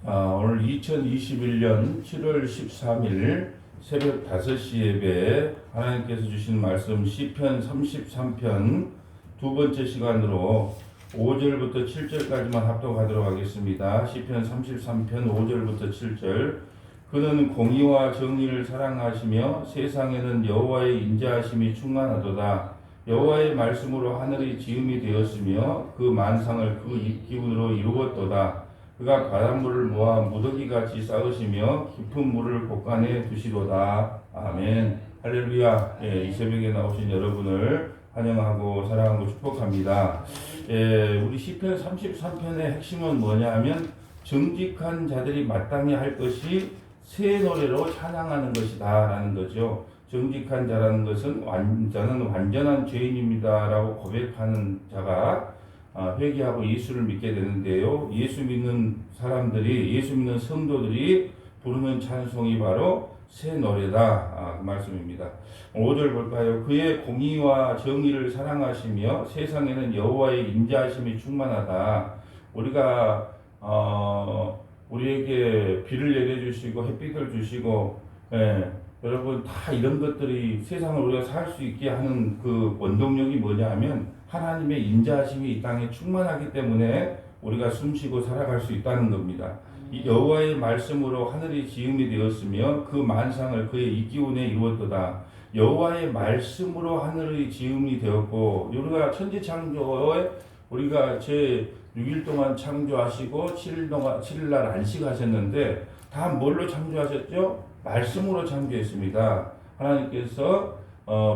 오늘 2021년 7월 13일 새벽 5시 예배 하나님께서 주신 말씀 시편 33편 두 번째 시간으로 5절부터 7절까지만 합독하도록 하겠습니다. 시편 33편 5절부터 7절. 그는 공의와 정의를 사랑하시며 세상에는 여호와의 인자하심이 충만하도다. 여호와의 말씀으로 하늘이 지음이 되었으며 그 만상을 그 기운으로 이루었도다. 그가 바닷물을 모아 무더기같이 쌓으시며 깊은 물을 곳간에 두시도다. 아멘. 할렐루야. 이 새벽에 나오신 여러분을 환영하고 사랑하고 축복합니다. 우리 시편 33편의 핵심은 뭐냐 하면 정직한 자들이 마땅히 할 것이 새 노래로 찬양하는 것이다 라는 거죠. 정직한 자라는 것은 저는 완전한 죄인입니다 라고 고백하는 자가 회개하고 예수를 믿게 되는데요. 예수 믿는 사람들이, 예수 믿는 성도들이 부르는 찬송이 바로 새 노래다. 그 말씀입니다. 5절 볼까요? 그의 공의와 정의를 사랑하시며 세상에는 여호와의 인자하심이 충만하다. 우리가 우리에게 비를 내려주시고 햇빛을 주시고, 여러분 다 이런 것들이 세상을 우리가 살 수 있게 하는 그 원동력이 뭐냐 하면 하나님의 인자하심이 이 땅에 충만하기 때문에 우리가 숨쉬고 살아갈 수 있다는 겁니다. 이 여호와의 말씀으로 하늘이 지음이 되었으며 그 만상을 그의 이기운에 이루었도다. 여호와의 말씀으로 하늘이 지음이 되었고, 우리가 천지창조에 우리가 제 6일 동안 창조하시고 7일 날 안식하셨는데 다 뭘로 창조하셨죠? 말씀으로 창조했습니다. 하나님께서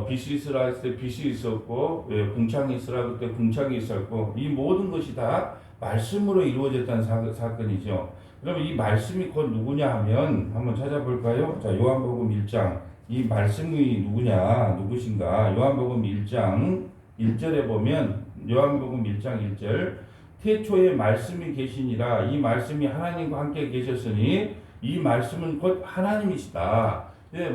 빛이 있으라 했을 때 빛이 있었고, 궁창이 있으라 그때 궁창이 있었고, 이 모든 것이 다 말씀으로 이루어졌다는 사건이죠. 그러면 이 말씀이 곧 누구냐 하면 한번 찾아볼까요? 자, 요한복음 1장. 이 말씀이 누구신가? 요한복음 1장 1절에 보면, 요한복음 1장 1절. 태초에 말씀이 계시니라. 이 말씀이 하나님과 함께 계셨으니 이 말씀은 곧 하나님이시다.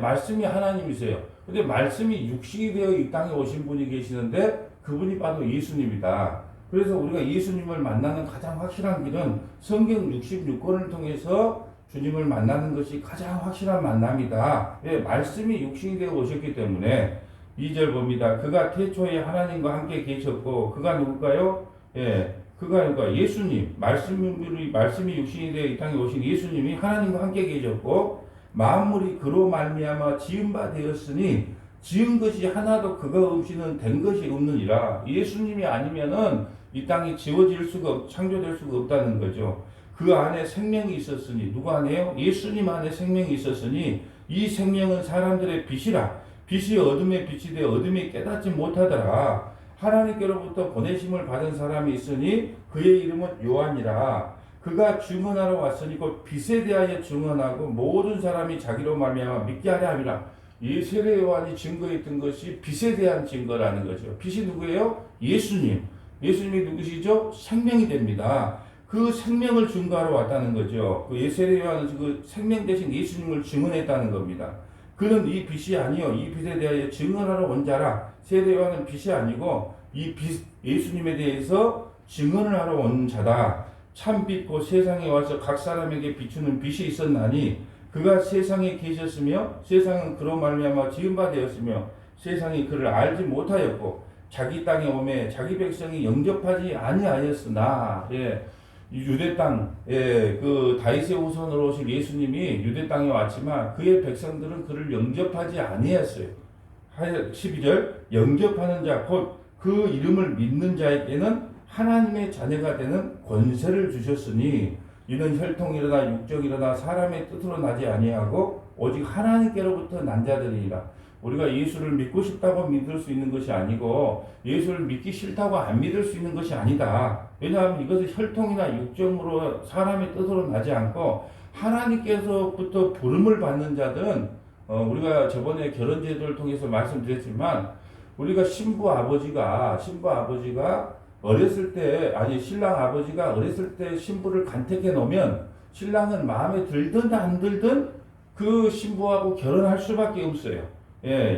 말씀이 하나님이세요. 근데 말씀이 육신이 되어 이 땅에 오신 분이 계시는데 그분이 바로 예수님이다. 그래서 우리가 예수님을 만나는 가장 확실한 길은 성경 66권을 통해서 주님을 만나는 것이 가장 확실한 만남이다. 말씀이 육신이 되어 오셨기 때문에 2절 봅니다. 그가 태초에 하나님과 함께 계셨고, 그가 누굴까요? 그가 예수님, 말씀이 육신이 되어 이 땅에 오신 예수님이 하나님과 함께 계셨고, 만물이 그로 말미암아 지은 바 되었으니 지은 것이 하나도 그가 없이는 된 것이 없느니라. 예수님이 아니면은 이 땅이 지어질 수가 창조될 수가 없다는 거죠. 그 안에 생명이 있었으니, 누구 안에요? 예수님 안에 생명이 있었으니 이 생명은 사람들의 빛이라. 빛이 어둠의 빛이 되어 어둠이 깨닫지 못하더라. 하나님께로부터 보내심을 받은 사람이 있으니 그의 이름은 요한이라. 그가 증언하러 왔으니 곧 빛에 대하여 증언하고 모든 사람이 자기로 말미암아 믿게 하려 함이라. 이 세례 요한이 증거했던 것이 빛에 대한 증거라는 거죠. 빛이 누구예요? 예수님. 예수님이 누구시죠? 생명이 됩니다. 그 생명을 증거하러 왔다는 거죠. 그 세례 요한은 그 생명 대신 예수님을 증언했다는 겁니다. 그는 이 빛이 아니요 이 빛에 대하여 증언하러 온 자라. 세례 요한은 빛이 아니고 이 빛 예수님에 대해서 증언을 하러 온 자다. 참빛 곧 세상에 와서 각 사람에게 비추는 빛이 있었나니 그가 세상에 계셨으며 세상은 그로 말미암아 지은 바 되었으며 세상이 그를 알지 못하였고 자기 땅에 오매 자기 백성이 영접하지 아니하였으나. 유대 땅, 그 다윗의 후손으로 오신 예수님이 유대 땅에 왔지만 그의 백성들은 그를 영접하지 아니했어요. 12절, 영접하는 자, 곧 그 이름을 믿는 자에게는 하나님의 자녀가 되는 권세를 주셨으니 이는 혈통이로나 육정이로나 사람의 뜻으로 나지 아니하고 오직 하나님께로부터 난 자들이니라. 우리가 예수를 믿고 싶다고 믿을 수 있는 것이 아니고 예수를 믿기 싫다고 안 믿을 수 있는 것이 아니다. 왜냐하면 이것은 혈통이나 육정으로 사람의 뜻으로 나지 않고 하나님께서부터 부름을 받는 자들은 우리가 저번에 결혼제도를 통해서 말씀드렸지만 우리가 신랑 아버지가 어렸을 때 신부를 간택해 놓으면 신랑은 마음에 들든 안 들든 그 신부하고 결혼할 수밖에 없어요.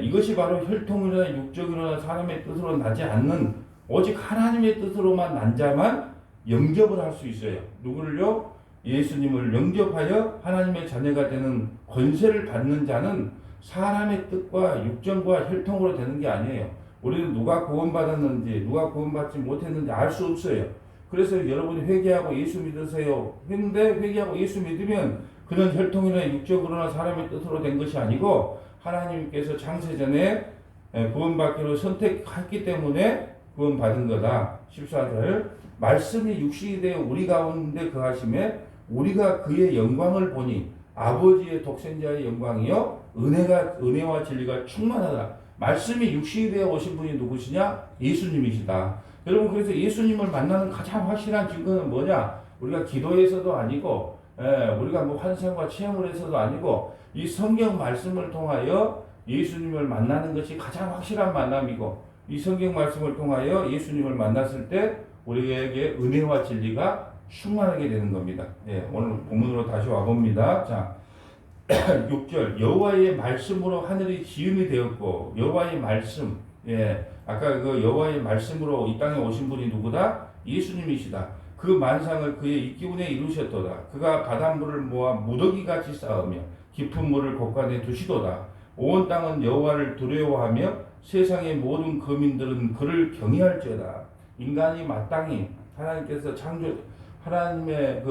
이것이 바로 혈통이나 육정이나 사람의 뜻으로 나지 않는 오직 하나님의 뜻으로만 난 자만 영접을 할 수 있어요. 누구를요? 예수님을 영접하여 하나님의 자녀가 되는 권세를 받는 자는 사람의 뜻과 육정과 혈통으로 되는 게 아니에요. 우리는 누가 구원받았는지 누가 구원받지 못했는지 알 수 없어요. 그래서 여러분이 회개하고 예수 믿으세요 했는데, 회개하고 예수 믿으면 그는 혈통이나 육적으로나 사람의 뜻으로 된 것이 아니고 하나님께서 창세전에 구원받기로 선택했기 때문에 구원받은 거다. 14절 말씀이 육신이 되어 우리 가운데 거하심에 우리가 그의 영광을 보니 아버지의 독생자의 영광이요 은혜와 진리가 충만하다. 말씀이 육신이 되어 오신 분이 누구시냐? 예수님이시다. 여러분, 그래서 예수님을 만나는 가장 확실한 증거는 뭐냐? 우리가 기도에서도 아니고 우리가 뭐 환상과 체험을 해서도 아니고 이 성경 말씀을 통하여 예수님을 만나는 것이 가장 확실한 만남이고, 이 성경 말씀을 통하여 예수님을 만났을 때 우리에게 은혜와 진리가 충만하게 되는 겁니다. 오늘 본문으로 다시 와봅니다. 자, 6절 여호와의 말씀으로 하늘이 지음이 되었고, 여호와의 말씀, 아까 그 여호와의 말씀으로 이 땅에 오신 분이 누구다? 예수님이시다. 그 만상을 그의 입기운에 이루셨도다. 그가 바닷물을 모아 무더기같이 쌓으며 깊은 물을 곳간에 두시도다. 온 땅은 여호와를 두려워하며 세상의 모든 거민들은 그를 경외할지어다. 인간이 마땅히 하나님께서 하나님의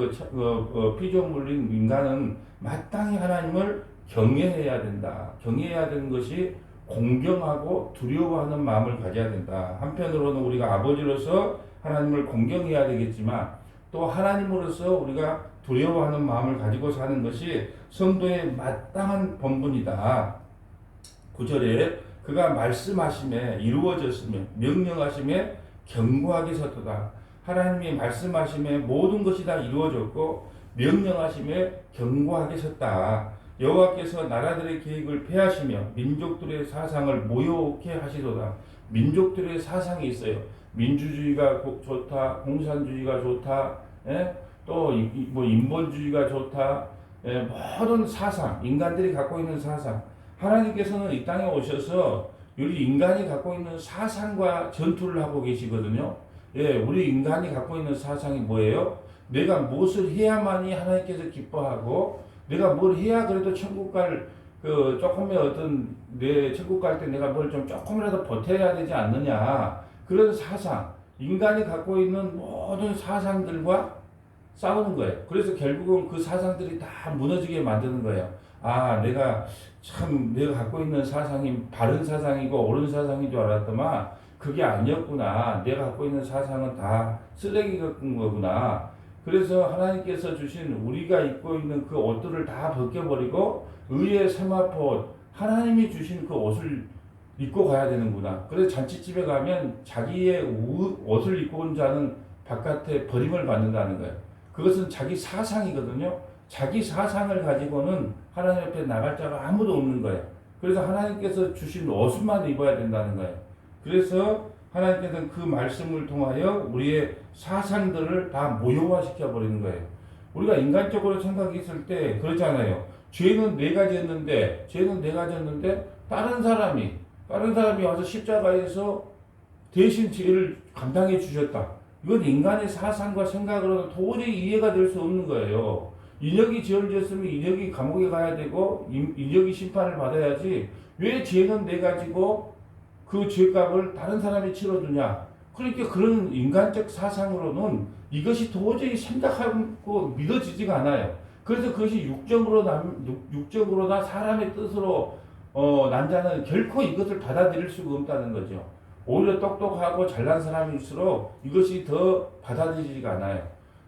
피조물인 인간은 마땅히 하나님을 경외해야 된다. 경외해야 되는 것이 공경하고 두려워하는 마음을 가져야 된다. 한편으로는 우리가 아버지로서 하나님을 공경해야 되겠지만 또 하나님으로서 우리가 두려워하는 마음을 가지고 사는 것이 성도의 마땅한 본분이다. 9절에 그가 말씀하심에 이루어졌으며 명령하심에 견고하게 섰도다. 하나님이 말씀하심에 모든 것이 다 이루어졌고 명령하심에 견고하게 섰다. 여호와께서 나라들의 계획을 폐하시며 민족들의 사상을 모욕케 하시도다. 민족들의 사상이 있어요. 민주주의가 좋다, 공산주의가 좋다, 또 뭐 인본주의가 좋다, 모든 사상, 인간들이 갖고 있는 사상. 하나님께서는 이 땅에 오셔서 우리 인간이 갖고 있는 사상과 전투를 하고 계시거든요. 우리 인간이 갖고 있는 사상이 뭐예요? 내가 무엇을 해야만이 하나님께서 기뻐하고, 내가 뭘 해야 그래도 천국 갈 조금의 어떤 내 천국 갈 때 내가 뭘 좀 조금이라도 보태야 되지 않느냐, 그런 사상, 인간이 갖고 있는 모든 사상들과 싸우는 거예요. 그래서 결국은 그 사상들이 다 무너지게 만드는 거예요. 내가 갖고 있는 사상이 바른 사상이고 옳은 사상인 줄 알았더만 그게 아니었구나. 내가 갖고 있는 사상은 다 쓰레기 같은 거구나. 그래서 하나님께서 주신 우리가 입고 있는 그 옷들을 다 벗겨버리고 의의 세마포, 하나님이 주신 그 옷을 입고 가야 되는구나. 그래서 잔치집에 가면 자기의 옷을 입고 온 자는 바깥에 버림을 받는다는 거예요. 그것은 자기 사상이거든요. 자기 사상을 가지고는 하나님 앞에 나갈 자가 아무도 없는 거예요. 그래서 하나님께서 주신 옷만 입어야 된다는 거예요. 그래서 하나님께서는 그 말씀을 통하여 우리의 사상들을 다 모형화시켜 버리는 거예요. 우리가 인간적으로 생각했을 때 그렇잖아요. 죄는 내가 졌는데 다른 사람이 와서 십자가에서 대신 죄를 감당해 주셨다. 이건 인간의 사상과 생각으로는 도저히 이해가 될 수 없는 거예요. 인혁이 죄를 지었으면 인혁이 감옥에 가야 되고 인혁이 심판을 받아야지, 왜 죄는 내 가지고 그 죄값을 다른 사람이 치러주냐. 그러니까 그런 인간적 사상으로는 이것이 도저히 생각하고 믿어지지가 않아요. 그래서 그것이 육적으로나 사람의 뜻으로 난 자는 결코 이것을 받아들일 수가 없다는 거죠. 오히려 똑똑하고 잘난 사람일수록 이것이 더 받아들이지가 않아요.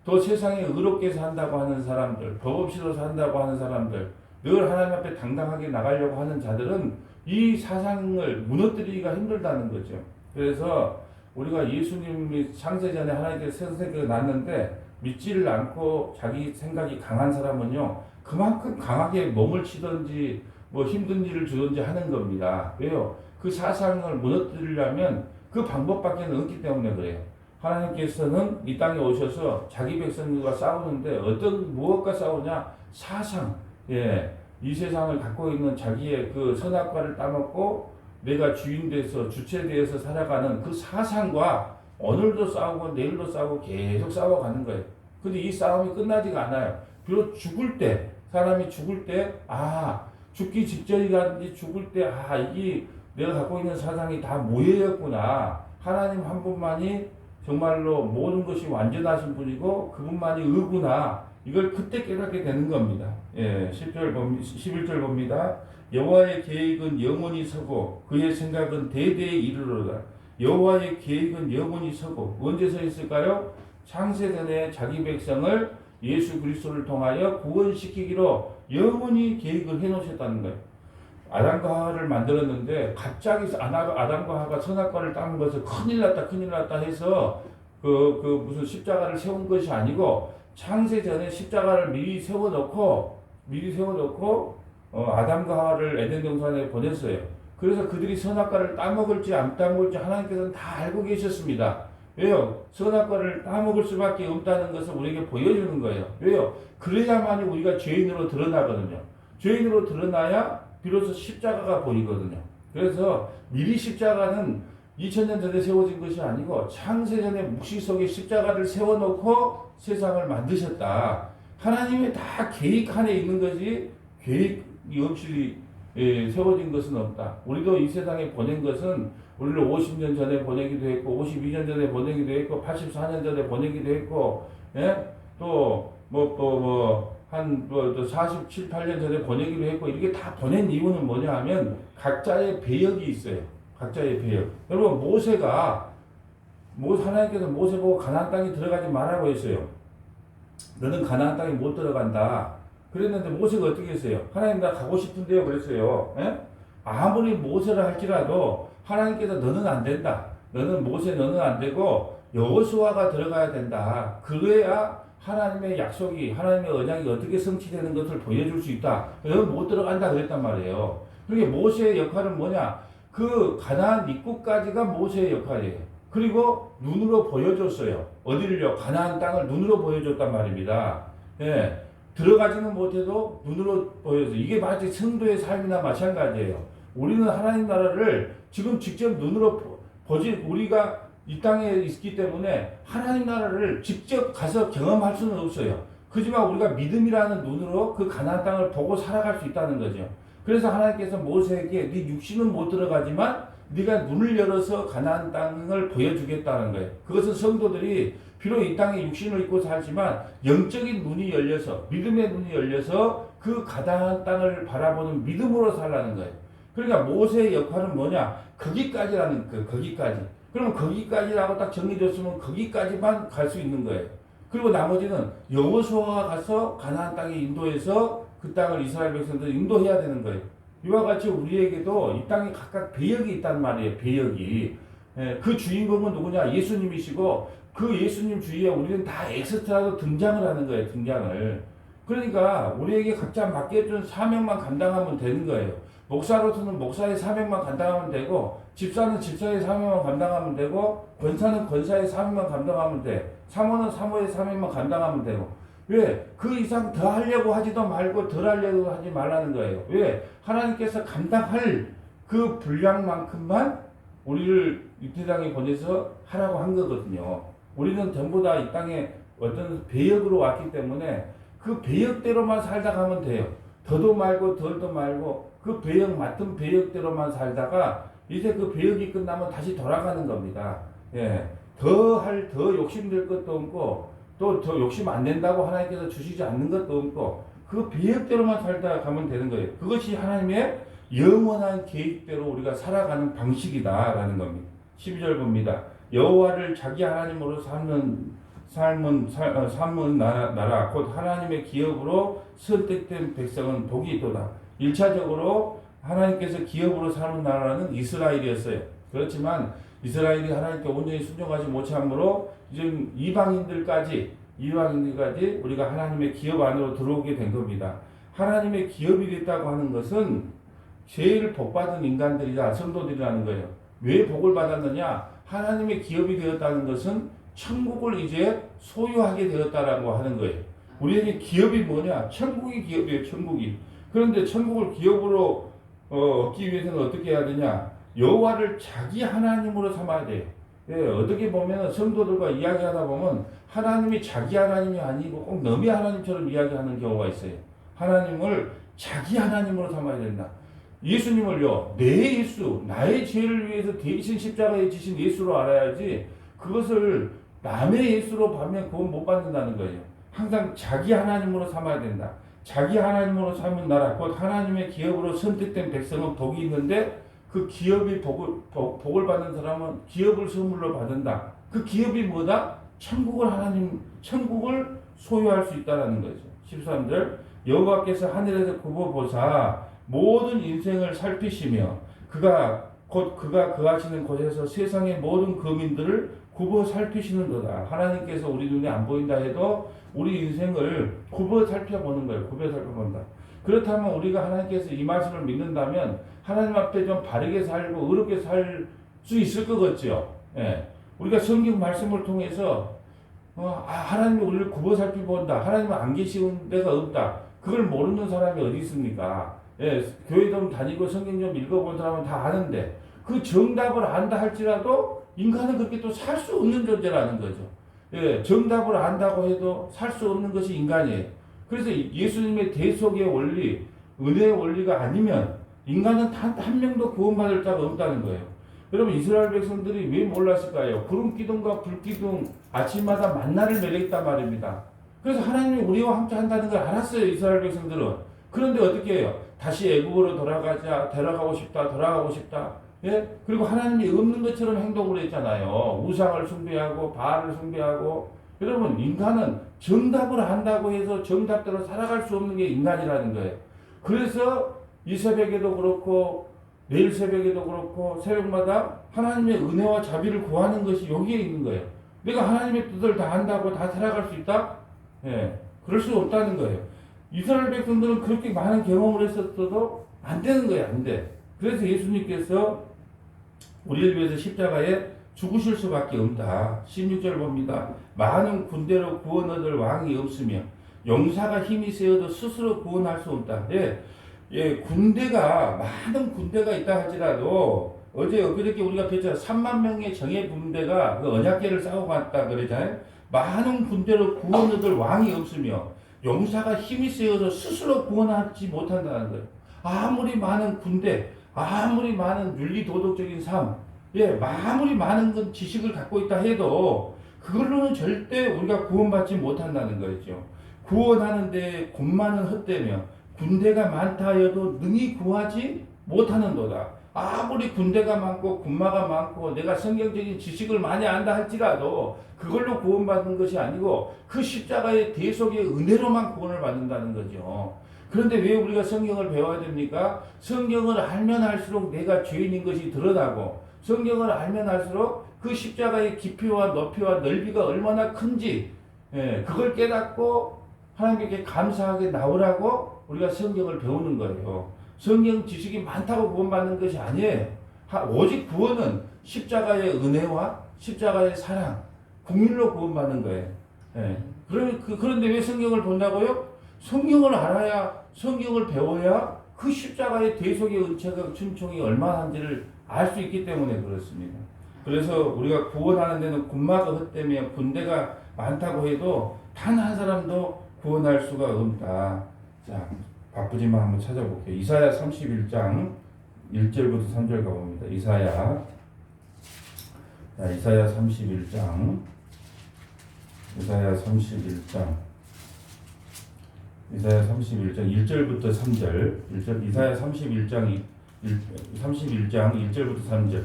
더 세상에 의롭게 산다고 하는 사람들, 법 없이도 산다고 하는 사람들, 늘 하나님 앞에 당당하게 나가려고 하는 자들은 이 사상을 무너뜨리기가 힘들다는 거죠. 그래서 우리가 예수님이 창세전에 하나님께서 세상에 났는데 믿지를 않고 자기 생각이 강한 사람은요, 그만큼 강하게 몸을 치든지 뭐 힘든 일을 주든지 하는 겁니다. 왜요? 그 사상을 무너뜨리려면 그 방법밖에 없기 때문에 그래요. 하나님께서는 이 땅에 오셔서 자기 백성들과 싸우는데 무엇과 싸우냐? 사상. 이 세상을 갖고 있는 자기의 그 선악과를 따먹고 내가 주인 돼서 주체 되어서 살아가는 그 사상과 오늘도 싸우고 내일도 싸우고 계속 싸워가는 거예요. 근데 이 싸움이 끝나지가 않아요. 비록 죽을 때, 사람이 죽을 때, 죽기 직전이라든지 죽을 때, 이게 내가 갖고 있는 사상이 다 모여였구나. 하나님 한 분만이 정말로 모든 것이 완전하신 분이고 그분만이 의구나. 이걸 그때 깨닫게 되는 겁니다. 11절 봅니다. 여호와의 계획은 영원히 서고 그의 생각은 대대에 이르러다. 여호와의 계획은 영원히 서고 언제 서 있을까요? 창세전에 자기 백성을 예수 그리스도를 통하여 구원시키기로 영원히 계획을 해놓으셨다는 거예요. 아담과 하와를 만들었는데 갑자기 아담과 하와가 선악과를 따는 것을 큰일 났다 해서 무슨 십자가를 세운 것이 아니고 창세전에 십자가를 미리 세워놓고 아담과 하와를 에덴 동산에 보냈어요. 그래서 그들이 선악과를 따먹을지 안 따먹을지 하나님께서는 다 알고 계셨습니다. 왜요? 선악과를 따먹을 수밖에 없다는 것을 우리에게 보여주는 거예요. 왜요? 그래야만이 우리가 죄인으로 드러나거든요. 죄인으로 드러나야 비로소 십자가가 보이거든요. 그래서 미리 십자가는 2000년 전에 세워진 것이 아니고 창세전에 묵시 속에 십자가를 세워놓고 세상을 만드셨다. 하나님의 다 계획 안에 있는 것이 계획이 없이 세워진 것은 없다. 우리도 이 세상에 보낸 것은 우리를 50년 전에 보내기도 했고 52년 전에 보내기도 했고 84년 전에 보내기도 했고 한 47, 8년 전에 보내기로 했고 이렇게 다 보낸 이유는 뭐냐 하면 각자의 배역이 있어요. 각자의 배역. 여러분 하나님께서 모세 보고 가나안 땅에 들어가지 말라고 했어요. 너는 가나안 땅에 못 들어간다. 그랬는데 모세가 어떻게 했어요? 하나님 나 가고 싶은데요 그랬어요. 아무리 모세를 할지라도 하나님께서 너는 안 된다. 너는 안 되고 여호수아가 들어가야 된다. 그래야 하나님의 약속이 하나님의 언약이 어떻게 성취되는 것을 보여줄 수 있다. 너는 못 들어간다 그랬단 말이에요. 그러니까 모세의 역할은 뭐냐? 그 가나안 입구까지가 모세의 역할이에요. 그리고 눈으로 보여줬어요. 어디를요? 가나안 땅을 눈으로 보여줬단 말입니다. 들어가지는 못해도 눈으로 보여줘. 이게 마치 성도의 삶이나 마찬가지예요. 우리는 하나님 나라를 지금 직접 눈으로 보지 우리가 이 땅에 있기 때문에 하나님 나라를 직접 가서 경험할 수는 없어요. 그지만 우리가 믿음이라는 눈으로 그 가나안 땅을 보고 살아갈 수 있다는 거죠. 그래서 하나님께서 모세에게 네 육신은 못 들어가지만 네가 눈을 열어서 가나안 땅을 보여주겠다는 거예요. 그것은 성도들이 비록 이 땅에 육신을 입고 살지만 영적인 눈이 열려서 믿음의 눈이 열려서 그 가나안 땅을 바라보는 믿음으로 살라는 거예요. 그러니까 모세의 역할은 뭐냐? 거기까지라는 그 거기까지. 그러면 거기까지라고 딱 정해졌으면 거기까지만 갈 수 있는 거예요. 그리고 나머지는 여호수아가 가서 가나안 땅에 인도해서 그 땅을 이스라엘 백성들 인도해야 되는 거예요. 이와 같이 우리에게도 이 땅에 각각 배역이 있단 말이에요. 배역이. 그 주인공은 누구냐? 예수님이시고 그 예수님 주위에 우리는 다 엑스트라로 등장을 하는 거예요. 등장을. 그러니까 우리에게 각자 맡겨준 사명만 감당하면 되는 거예요. 목사로서는 목사의 사명만 감당하면 되고 집사는 집사의 사명만 감당하면 되고 권사는 권사의 사명만 감당하면 돼. 사모는 사모의 사명만 감당하면 되고 왜? 그 이상 더 하려고 하지도 말고 덜 하려고 하지 말라는 거예요. 왜? 하나님께서 감당할 그 분량만큼만 우리를 이 땅에 보내서 하라고 한 거거든요. 우리는 전부 다 이 땅에 어떤 배역으로 왔기 때문에 그 배역대로만 살다 가면 돼요. 더도 말고 덜도 말고 그 배역 맡은 배역대로만 살다가 이제 그 배역이 끝나면 다시 돌아가는 겁니다. 더 욕심될 것도 없고 또 더 욕심 안 낸다고 하나님께서 주시지 않는 것도 없고 그 배역대로만 살다 가면 되는 거예요. 그것이 하나님의 영원한 계획대로 우리가 살아가는 방식이다라는 겁니다. 12절 봅니다. 여호와를 자기 하나님으로 삼은 나라 곧 하나님의 기업으로 선택된 백성은 복이 있도다. 1차적으로 하나님께서 기업으로 삼은 나라는 이스라엘이었어요. 그렇지만 이스라엘이 하나님께 온전히 순종하지 못함으로 지금 이방인들까지 우리가 하나님의 기업 안으로 들어오게 된 겁니다. 하나님의 기업이 됐다고 하는 것은 제일 복받은 인간들이다, 성도들이라는 거예요. 왜 복을 받았느냐? 하나님의 기업이 되었다는 것은 천국을 이제 소유하게 되었다라고 하는 거예요. 우리에게 기업이 뭐냐? 천국이 기업이에요, 천국이. 그런데 천국을 기업으로 얻기 위해서는 어떻게 해야 되냐? 여호와를 자기 하나님으로 삼아야 돼요. 예, 어떻게 보면 성도들과 이야기하다 보면 하나님이 자기 하나님이 아니고 꼭 너미 하나님처럼 이야기하는 경우가 있어요. 하나님을 자기 하나님으로 삼아야 된다. 예수님을요, 내 예수, 나의 죄를 위해서 대신 십자가에 지신 예수로 알아야지 그것을 남의 예수로 보면 그건 못 받는다는 거예요. 항상 자기 하나님으로 삼아야 된다. 자기 하나님으로 삼은 나라, 곧 하나님의 기업으로 선택된 백성은 복이 있는데 그 기업이 복을 받는 사람은 기업을 선물로 받는다. 그 기업이 뭐다? 천국을 소유할 수 있다는 거죠. 13절, 여호와께서 하늘에서 굽어보사 모든 인생을 살피시며 그가 거하시는 곳에서 세상의 모든 거민들을 굽어 살피시는도다. 하나님께서 우리 눈에 안 보인다 해도 우리 인생을 굽어 살펴보는 거예요. 굽어 살펴본다. 그렇다면 우리가 하나님께서 이 말씀을 믿는다면 하나님 앞에 좀 바르게 살고 의롭게 살 수 있을 것 같죠. 예. 우리가 성경 말씀을 통해서 하나님이 우리를 굽어 살펴본다. 하나님은 안 계시는 데가 없다. 그걸 모르는 사람이 어디 있습니까? 예, 교회 좀 다니고 성경 좀 읽어본 사람은 다 아는데 그 정답을 안다 할지라도 인간은 그렇게 또 살 수 없는 존재라는 거죠. 예, 정답을 안다고 해도 살 수 없는 것이 인간이에요. 그래서 예수님의 대속의 원리, 은혜의 원리가 아니면 인간은 단 한 명도 구원받을 자가 없다는 거예요. 여러분 이스라엘 백성들이 왜 몰랐을까요? 구름 기둥과 불 기둥 아침마다 만나를 매겼단 말입니다. 그래서 하나님이 우리와 함께 한다는 걸 알았어요. 이스라엘 백성들은. 그런데 어떻게 해요? 다시 애굽으로 돌아가고 싶다. 예? 그리고 하나님이 없는 것처럼 행동을 했잖아요. 우상을 숭배하고 바알을 숭배하고. 여러분 인간은 정답을 안다고 해서 정답대로 살아갈 수 없는 게 인간이라는 거예요. 그래서 이 새벽에도 그렇고 내일 새벽에도 그렇고 새벽마다 하나님의 은혜와 자비를 구하는 것이 여기에 있는 거예요. 내가 하나님의 뜻을 다 안다고 다 살아갈 수 있다? 예, 그럴 수 없다는 거예요. 이스라엘 백성들은 그렇게 많은 경험을 했었어도 안 되는 거예요. 안 돼. 그래서 예수님께서 우리를 위해서 십자가에 죽으실 수밖에 없다. 16절 봅니다. 많은 군대로 구원 얻을 왕이 없으며 용사가 힘이 세어도 스스로 구원할 수 없다. 많은 군대가 있다 할지라도 엊그저께 우리가 뵀잖아요. 3만 명의 정예 군대가 그 언약궤를 싸고 갔다 그러잖아요. 많은 군대로 구원 얻을 왕이 없으며 용사가 힘이 세어서 스스로 구원하지 못한다는 거예요. 아무리 많은 군대, 아무리 많은 윤리 도덕적인 삶, 아무리 많은 지식을 갖고 있다 해도 그걸로는 절대 우리가 구원받지 못한다는 거죠. 구원하는데 군마는 헛되며 군대가 많다 하여도 능히 구하지 못하는도다. 아무리 군대가 많고 군마가 많고 내가 성경적인 지식을 많이 안다 할지라도 그걸로 구원받는 것이 아니고 그 십자가의 대속의 은혜로만 구원을 받는다는 거죠. 그런데 왜 우리가 성경을 배워야 됩니까? 성경을 알면 알수록 내가 죄인인 것이 드러나고 성경을 알면 알수록 그 십자가의 깊이와 높이와 넓이가 얼마나 큰지 그걸 깨닫고 하나님께 감사하게 나오라고 우리가 성경을 배우는 거예요. 성경 지식이 많다고 구원받는 것이 아니에요. 오직 구원은 십자가의 은혜와 십자가의 사랑, 공일로 구원받는 거예요. 그런데 왜 성경을 본다고요? 성경을 알아야, 성경을 배워야 그 십자가의 대속의 은혜가 춘총이 얼마나인지를 알 수 있기 때문에 그렇습니다. 그래서 우리가 구원하는 데는 군마가 헛되며 군대가 많다고 해도 단 한 사람도 구원할 수가 없다. 자, 바쁘지만 한번 찾아볼게요. 이사야 31장 1절부터 3절 가봅니다. 이사야 31장 1절부터 3절. 이사야 31장 1절부터 3절.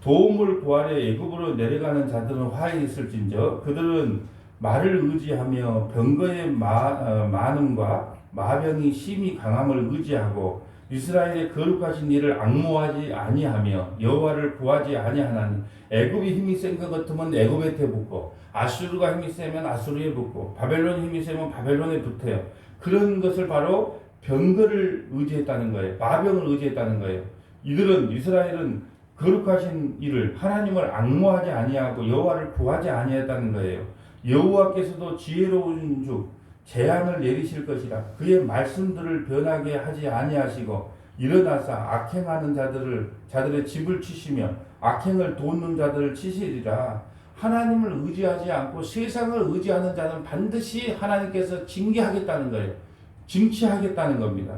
도움을 구하려 애굽으로 내려가는 자들은 화해 있을진저 그들은 말을 의지하며 병거의 많음과 마병이 심히 강함을 의지하고 이스라엘의 거룩하신 일을 앙모하지 아니하며 여호와를 구하지 아니하나니 애굽이 힘이 센 것 같으면 애굽에 붙고 아수르가 힘이 세면 아수르에 붙고 바벨론이 힘이 세면 바벨론에 붙어요. 그런 것을 바로 병거를 의지했다는 거예요. 마병을 의지했다는 거예요. 이스라엘은 거룩하신 일을 하나님을 앙모하지 아니하고 여호와를 구하지 아니했다는 거예요. 여호와께서도 지혜로운 주 재앙을 내리실 것이라 그의 말씀들을 변하게 하지 아니하시고 일어나서 악행하는 자들의 집을 치시며 악행을 돋는 자들을 치시리라. 하나님을 의지하지 않고 세상을 의지하는 자는 반드시 하나님께서 징계하겠다는 거예요. 징치하겠다는 겁니다.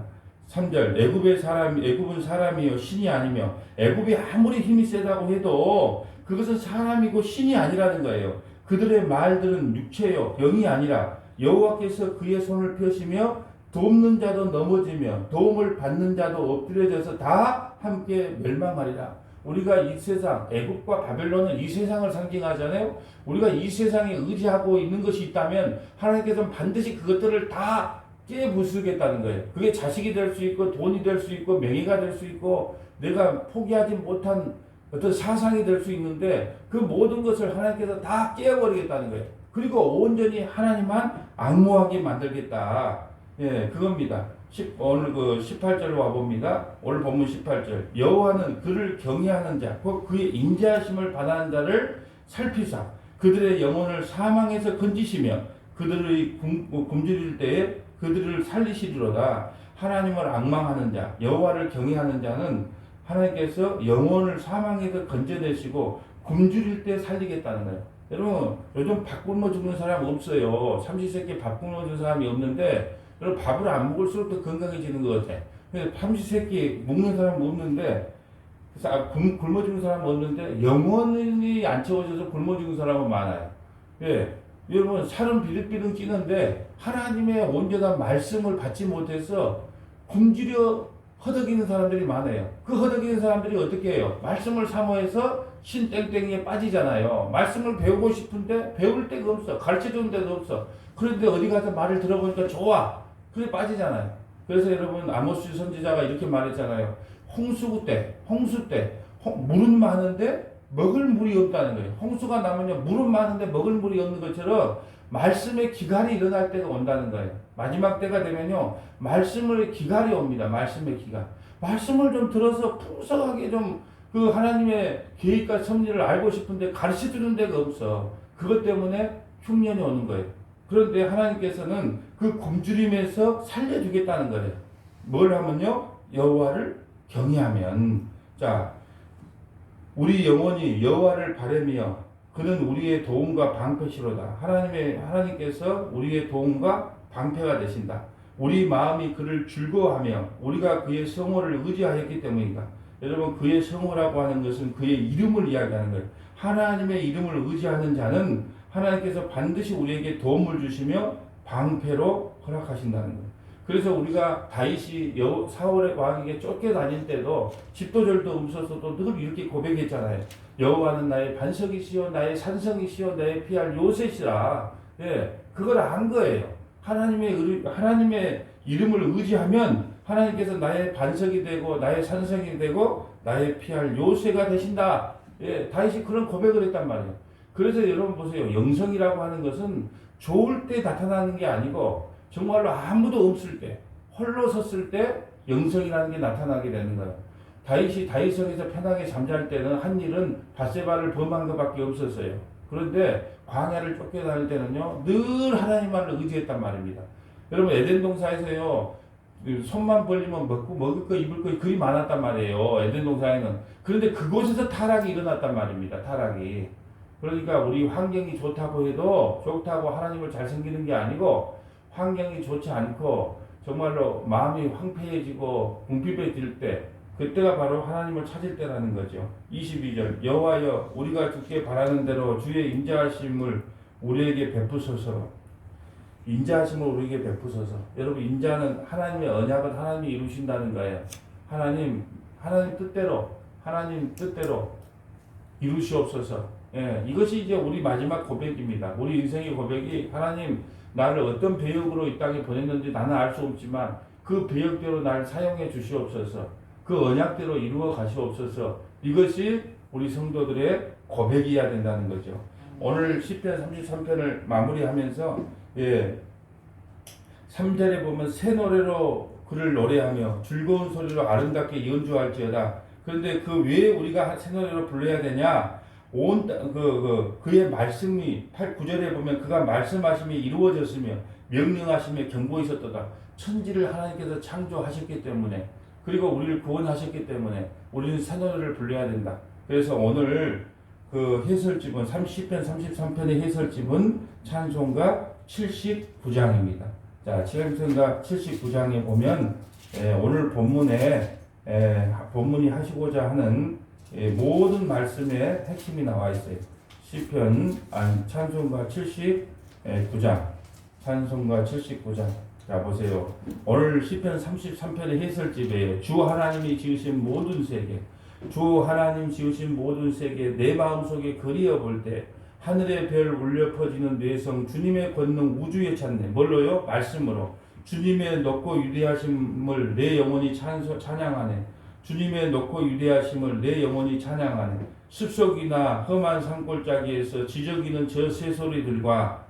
3절 애굽은 사람이요 신이 아니며 애굽이 아무리 힘이 세다고 해도 그것은 사람이고 신이 아니라는 거예요. 그들의 말들은 육체요 영이 아니라 여호와께서 그의 손을 펴시며 돕는 자도 넘어지며 도움을 받는 자도 엎드려져서 다 함께 멸망하리라. 우리가 이 세상 애굽과 바벨론은 이 세상을 상징하잖아요. 우리가 이 세상에 의지하고 있는 것이 있다면 하나님께서는 반드시 그것들을 다 깨부수겠다는 거예요. 그게 자식이 될 수 있고 돈이 될 수 있고 명예가 될 수 있고 내가 포기하지 못한 어떤 사상이 될 수 있는데 그 모든 것을 하나님께서 다 깨어버리겠다는 거예요. 그리고 온전히 하나님만 앙무하게 만들겠다. 예, 그겁니다. 오늘 그 18절로 와봅니다. 오늘 본문 18절. 여호와는 그를 경외하는 자, 곧 그의 인자하심을 받아는 자를 살피사 그들의 영혼을 사망에서 건지시며 그들의 굶주릴 때에 그들을 살리시리로다. 하나님을 앙망하는 자, 여호와를 경외하는 자는 하나님께서 영혼을 사망에서 건져내시고 굶주릴 때 살리겠다는 거예요. 여러분 요즘 밥 굶어 죽는 사람 없어요. 삼시세끼 밥 굶어 죽는 사람이 없는데 여러분 밥을 안 먹을수록 더 건강해지는 것 같아. 삼시세끼 먹는 사람 없는데 굶어 죽는 사람 없는데 영혼이 안 채워져서 굶어 죽는 사람은 많아요. 예. 여러분 살은 비릉비릉 찌는데 하나님의 온전한 말씀을 받지 못해서 굶주려 허덕이는 사람들이 많아요. 그 허덕이는 사람들이 어떻게 해요? 말씀을 사모해서 신땡땡이에 빠지잖아요. 말씀을 배우고 싶은데 배울 데가 없어. 가르쳐주는 데도 없어. 그런데 어디 가서 말을 들어보니까 좋아. 그래 빠지잖아요. 그래서 여러분 아모스 선지자가 이렇게 말했잖아요. 홍수 때 물은 많은데 먹을 물이 없다는 거예요. 홍수가 나면요 물은 많은데 먹을 물이 없는 것처럼 말씀의 기갈이 일어날 때가 온다는 거예요. 마지막 때가 되면요 말씀의 기갈이 옵니다. 말씀의 기갈. 말씀을 좀 들어서 풍성하게 좀 그 하나님의 계획과 섭리를 알고 싶은데 가르쳐 주는 데가 없어. 그것 때문에 흉년이 오는 거예요. 그런데 하나님께서는 그 굶주림에서 살려주겠다는 거예요. 뭘 하면요 여호와를 경외하면. 자, 우리 영혼이 여호와를 바라며 그는 우리의 도움과 방패시로다. 하나님께서 우리의 도움과 방패가 되신다. 우리 마음이 그를 즐거워하며 우리가 그의 성호를 의지하였기 때문인가. 여러분 그의 성호라고 하는 것은 그의 이름을 이야기하는 거예요. 하나님의 이름을 의지하는 자는 하나님께서 반드시 우리에게 도움을 주시며 방패로 허락하신다는 거예요. 그래서 우리가 다윗이 사울의 왕에게 쫓겨다닐 때도 집도절도 없어서도 늘 이렇게 고백했잖아요. 여호와는 나의 반석이시요 나의 산성이시요 나의 피할 요새시라. 예, 그걸 안 거예요. 하나님의 이름을 의지하면 하나님께서 나의 반석이 되고 나의 산성이 되고 나의 피할 요새가 되신다. 예, 다윗이 그런 고백을 했단 말이에요. 그래서 여러분 보세요. 영성이라고 하는 것은 좋을 때 나타나는 게 아니고 정말로 아무도 없을 때 홀로 섰을 때 영성이라는 게 나타나게 되는 거예요. 다윗이 다윗성에서 편하게 잠잘 때는 한 일은 밧세바를 범한 것밖에 없었어요. 그런데 광야를 쫓겨다닐 때는요 늘 하나님만을 의지했단 말입니다. 여러분 에덴 동산에서요 손만 벌리면 먹을 거 입을 거 그리 많았단 말이에요. 에덴 동산에는. 그런데 그곳에서 타락이 일어났단 말입니다. 타락이. 그러니까 우리 환경이 좋다고 해도 좋다고 하나님을 잘 섬기는 게 아니고 환경이 좋지 않고 정말로 마음이 황폐해지고 궁핍해질 때 그때가 바로 하나님을 찾을 때라는 거죠. 22절 여호와여 우리가 주께 바라는 대로 주의 인자하심을 우리에게 베푸소서. 인자하심을 우리에게 베푸소서. 여러분 인자는 하나님의 언약을 하나님이 이루신다는 거예요. 하나님 뜻대로 이루시옵소서. 예, 이것이 이제 우리 마지막 고백입니다. 우리 인생의 고백이 하나님 나를 어떤 배역으로 이 땅에 보냈는지 나는 알 수 없지만 그 배역대로 나를 사용해 주시옵소서. 그 언약대로 이루어 가시옵소서. 이것이 우리 성도들의 고백이어야 된다는 거죠. 오늘 시편 33편을 마무리하면서 3절에 보면 새 노래로 그를 노래하며 즐거운 소리로 아름답게 연주할지어다. 그런데 그 왜 우리가 새 노래로 불러야 되냐? 그의 말씀이 9절에 보면 그가 말씀하심이 이루어졌으며 명령하심에 경고있었도다. 천지를 하나님께서 창조하셨기 때문에 그리고 우리를 구원하셨기 때문에 우리는 새 노래를 불러야 된다. 그래서 오늘 그 해설집은 30편 33편의 해설집은 찬송가 79장입니다. 자, 찬송가 79장에 보면 오늘 본문에 본문이 하시고자 하는 모든 말씀의 핵심이 나와 있어요. 시편 찬송가 79장, 찬송가 79장. 자, 보세요. 오늘 시편 33편의 해설집에 주 하나님이 지으신 모든 세계, 주 하나님 지으신 모든 세계 내 마음속에 그리어 볼 때 하늘의 별 울려 퍼지는 뇌성 주님의 권능 우주에 찾네. 뭘로요? 말씀으로. 주님의 높고 위대하심을 내 영혼이 찬양하네. 주님의 높고 위대하심을 내 영혼이 찬양하네. 숲속이나 험한 산골짜기에서 지저귀는 저 새소리들과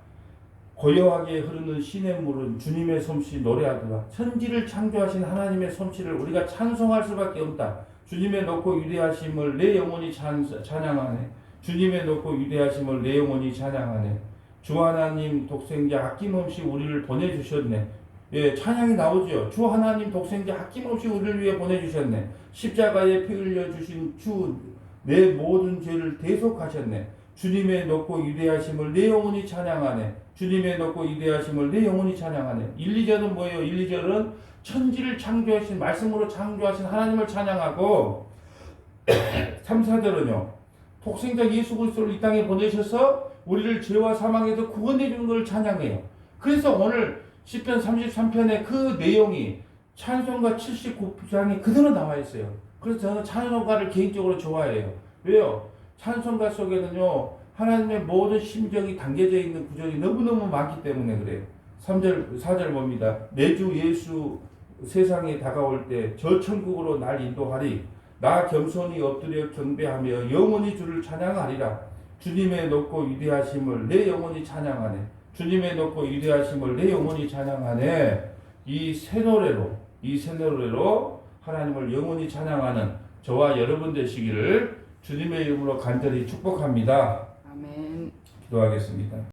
고요하게 흐르는 시냇물은 주님의 솜씨 노래하더라. 천지를 창조하신 하나님의 솜씨를 우리가 찬송할 수밖에 없다. 주님의 높고 위대하심을 내 영혼이 찬양하네. 주님의 높고 위대하심을 내 영혼이 찬양하네. 주 하나님 독생자 아낌없이 우리를 보내주셨네. 예, 찬양이 나오죠. 주 하나님 독생자 아낌없이 우리를 위해 보내주셨네. 십자가에 피 흘려주신 주 내 모든 죄를 대속하셨네. 주님의 높고 위대하심을 내 영혼이 찬양하네. 주님의 높고 위대하심을 내 영혼이 찬양하네. 1, 2절은 뭐예요? 1, 2절은 천지를 창조하신 말씀으로 창조하신 하나님을 찬양하고 3, 4절은요. 독생자 예수 그리스도를 이 땅에 보내셔서 우리를 죄와 사망에서 구원해 주는 것을 찬양해요. 그래서 오늘 시편 33편의 그 내용이 찬송가 79장에 그대로 나와 있어요. 그래서 저는 찬송가를 개인적으로 좋아해요. 왜요? 찬송가 속에는요. 하나님의 모든 심정이 담겨져 있는 구절이 너무너무 많기 때문에 그래요. 3절, 4절 봅니다. 내 주 예수 세상에 다가올 때 저 천국으로 날 인도하리. 나 겸손히 엎드려 경배하며 영원히 주를 찬양하리라. 주님의 높고 위대하심을 내 영혼이 찬양하네. 주님의 높고 위대하심을 내 영혼이 찬양하네. 이 새 노래로 하나님을 영원히 찬양하는 저와 여러분 되시기를 주님의 이름으로 간절히 축복합니다. 아멘. 기도하겠습니다.